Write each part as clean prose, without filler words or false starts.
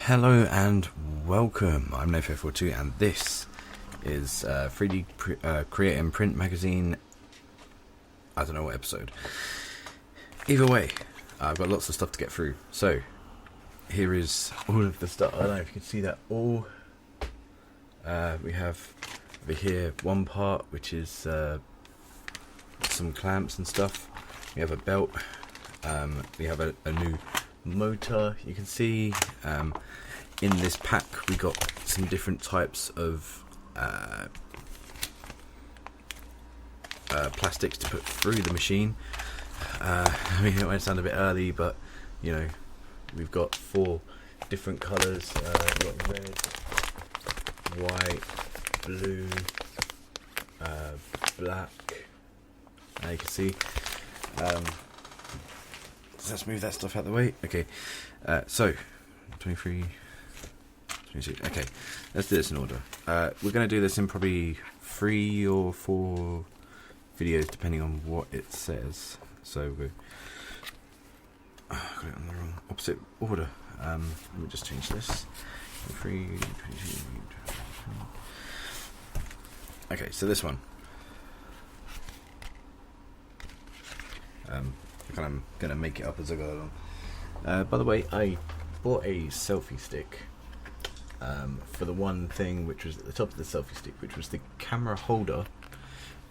Hello and welcome. I'm No442 and this is 3D Create and Print Magazine. I don't know what episode. Either way, I've got lots of stuff to get through. So here is all of the stuff. I don't know if you can see that all. We have over here one part which is some clamps and stuff. We have a belt. We have a new motor. You can see in this pack we got some different types of plastics to put through the machine. I mean, it might sound a bit early, but you know, we've got 4 different colours. We've got red, white, blue, black. Now you can see. Let's move that stuff out of the way. Okay, so 23, 26. Okay, let's do this in order. We're going to do this in probably 3 or 4 videos, depending on what it says. So we got it on the wrong opposite order. Let me just change this. 3, 22. Okay, so this one. I'm gonna make it up as I go along. By the way, I bought a selfie stick for the one thing which was at the top of the selfie stick, which was the camera holder.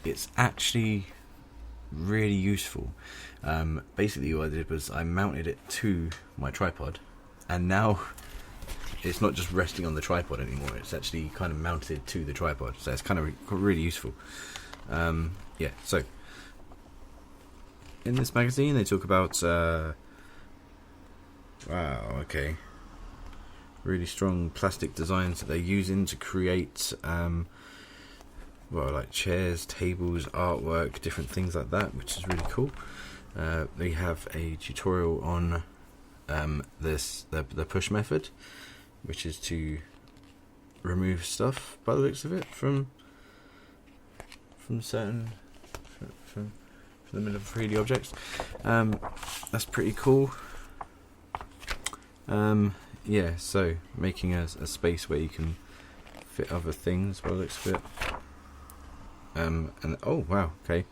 It's actually really useful. Basically what I did was I mounted it to my tripod, and now it's not just resting on the tripod anymore, it's actually kind of mounted to the tripod, so it's kind of really useful. Yeah, so in this magazine they talk about wow, okay, really strong plastic designs that they're using to create well, like chairs, tables, artwork, different things like that, which is really cool. They have a tutorial on the push method, which is to remove stuff, by the looks of it, from certain from the middle of 3D objects. That's pretty cool. Yeah, so making a space where you can fit other things, by the looks of it. And oh wow, okay,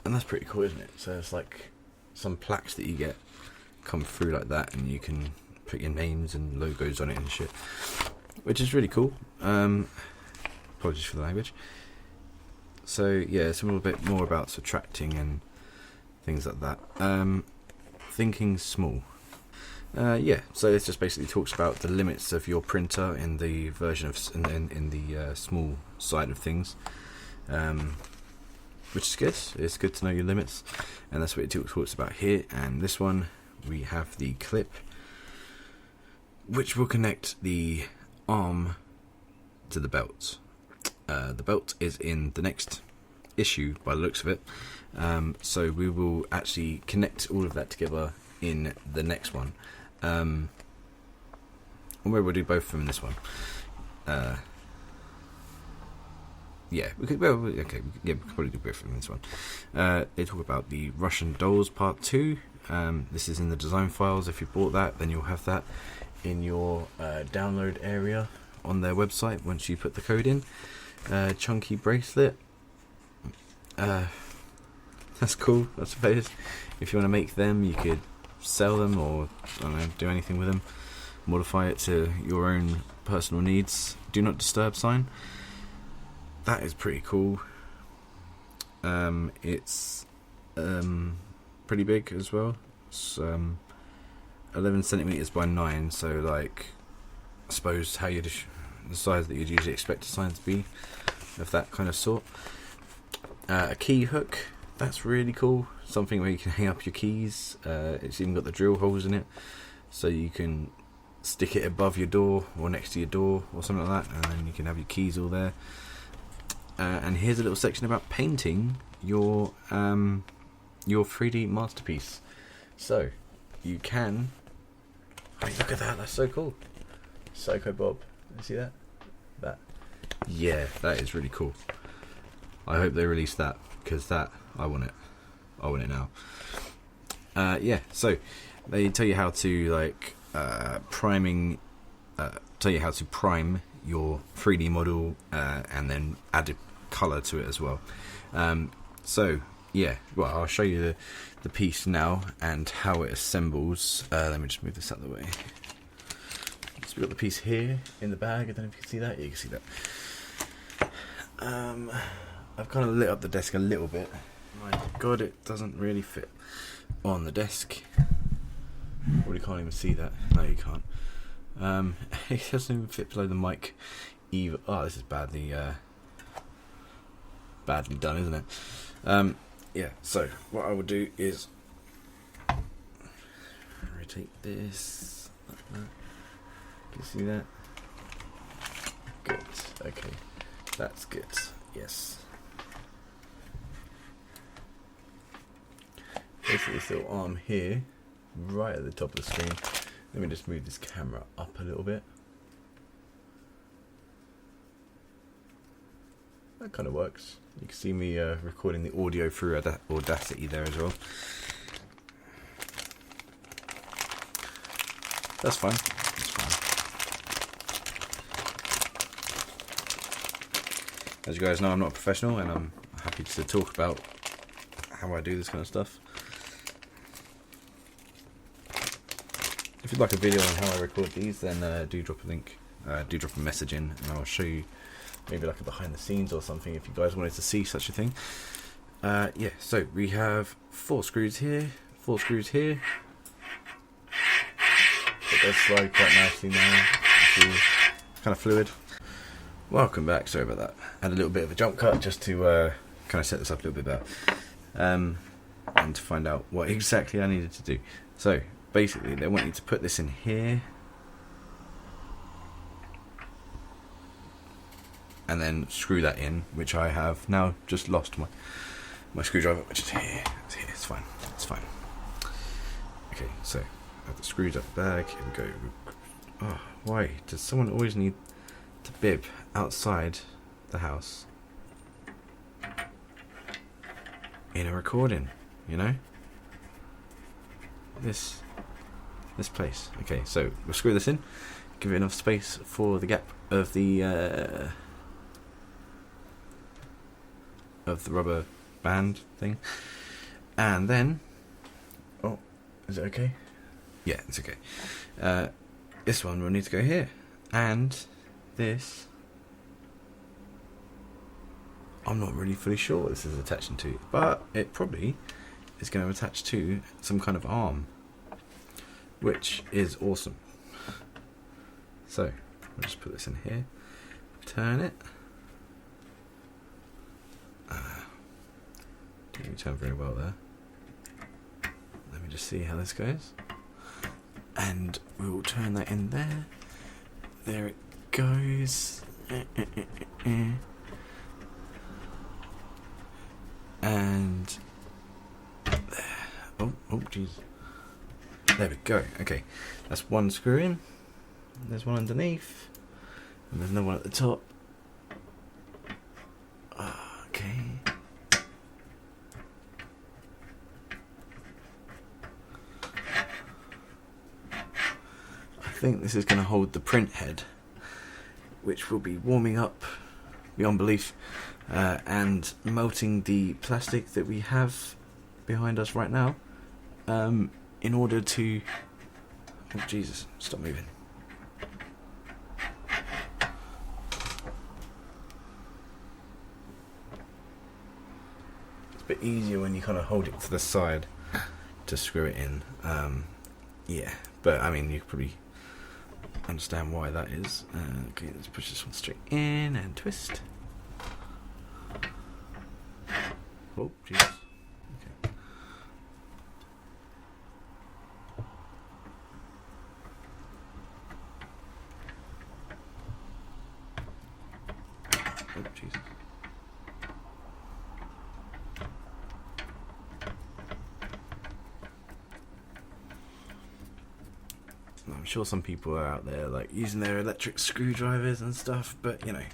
and that's pretty cool, isn't it? So it's like some plaques that you get come through like that, and you can put your names and logos on it and shit, which is really cool. Apologies for the language. So yeah, it's a little bit more about subtracting and things like that. Thinking small. Yeah, so this just basically talks about the limits of your printer in the version of in the small side of things, which is good. It's good to know your limits, and that's what it talks about here. And this one, we have the clip, which will connect the arm to the belt. The belt is in the next issue, by the looks of it. So we will actually connect all of that together in the next one. Where we'll do both from this one. Yeah, we could. Well, okay, yeah, we could probably do both from this one. They talk about the Russian dolls part 2. This is in the design files. If you bought that, then you'll have that in your download area on their website once you put the code in. Chunky bracelet. That's cool, I suppose. If you want to make them, you could sell them, or I don't know, do anything with them, modify it to your own personal needs. Do not disturb sign. That is pretty cool. It's pretty big as well. It's 11 centimeters by 9, so like I suppose how you'd the size that you'd usually expect a sign to be, of that kind of sort. A key hook. That's really cool. Something where you can hang up your keys. It's even got the drill holes in it, so you can stick it above your door or next to your door or something like that, and then you can have your keys all there. And here's a little section about painting your 3D masterpiece. So you can. I mean, look at that. That's so cool. Psycho Bob. You see that? That. Yeah, that is really cool. I hope they release that, because that, I want it. I want it now. Yeah, so they tell you how to like priming, tell you how to prime your 3D model and then add a colour to it as well. So yeah, well, I'll show you the piece now and how it assembles. Let me just move this out of the way. So we've got the piece here in the bag. I don't know if you can see that. Yeah, you can see that. I've kind of lit up the desk a little bit. My God, it doesn't really fit on the desk. Well, you can't even see that. No, you can't. It doesn't even fit below the mic either. Oh, this is badly done, isn't it? Yeah, so what I will do is rotate this like that. Can you see that? Good. Okay, that's good. Yes. Basically, this little arm here, right at the top of the screen. Let me just move this camera up a little bit. That kind of works. You can see me recording the audio through Audacity there as well. That's fine. That's fine. As you guys know, I'm not a professional, and I'm happy to talk about how I do this kind of stuff. If you'd like a video on how I record these, then do drop a link, do drop a message in, and I'll show you maybe like a behind the scenes or something if you guys wanted to see such a thing. Yeah, so we have 4 screws here, 4 screws here. It does slide quite nicely now. It's kind of fluid. Welcome back, sorry about that. Had a little bit of a jump cut just to kind of set this up a little bit better. And to find out what exactly I needed to do. So, basically they want you to put this in here. And then screw that in, which I have now just lost my screwdriver, which is here. It's here. It's fine. It's fine. Okay, so I have the screws up the bag. Here we go. Oh, why does someone always need to bib outside the house in a recording? You know, this place. Okay, so we'll screw this in. Give it enough space for the gap of the rubber band thing, and then is it okay? Yeah, it's okay. This one will need to go here, and this I'm not really fully sure what this is attaching to, but it probably is going to attach to some kind of arm, which is awesome. So I'll just put this in here, turn it. Didn't turn very well there. Let me just see how this goes. And we will turn that in there. There it goes. And there. Oh, jeez. There we go. Okay, that's one screw in. There's one underneath, and there's another one at the top. Okay. I think this is going to hold the print head, which will be warming up beyond belief and melting the plastic that we have behind us right now in order to... Oh Jesus, stop moving. It's a bit easier when you kind of hold it to the side to screw it in. Yeah, but I mean, you could probably understand why that is. Okay, let's push this one straight in and twist. Oh, jeez. Okay. Oh, jeez. I'm sure some people are out there like using their electric screwdrivers and stuff, but you know,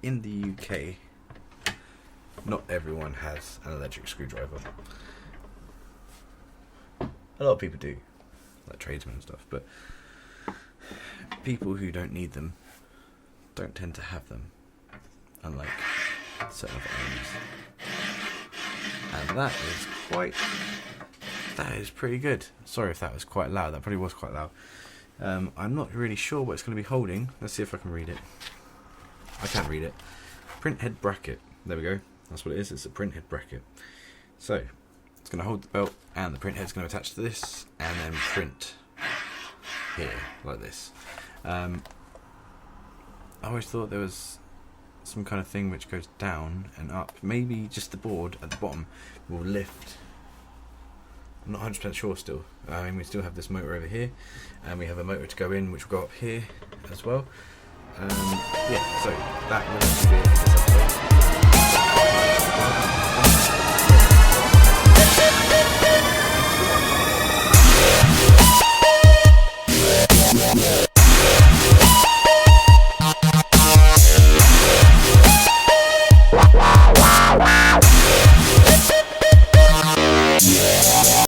in the UK, not everyone has an electric screwdriver. A lot of people do, like tradesmen and stuff. But people who don't need them don't tend to have them, unlike certain other owners. And that is pretty good. Sorry if that was quite loud. That probably was quite loud. I'm not really sure what it's going to be holding. Let's see if I can read it. I can't read it. Print head bracket. There we go. That's what it is. It's a print head bracket. So it's going to hold the belt, and the print head's going to attach to this, and then print here like this. I always thought there was some kind of thing which goes down and up. Maybe just the board at the bottom will lift. I'm not 100% sure still. We still have this motor over here, and we have a motor to go in which will go up here as well. Yeah, so that will be it for this episode.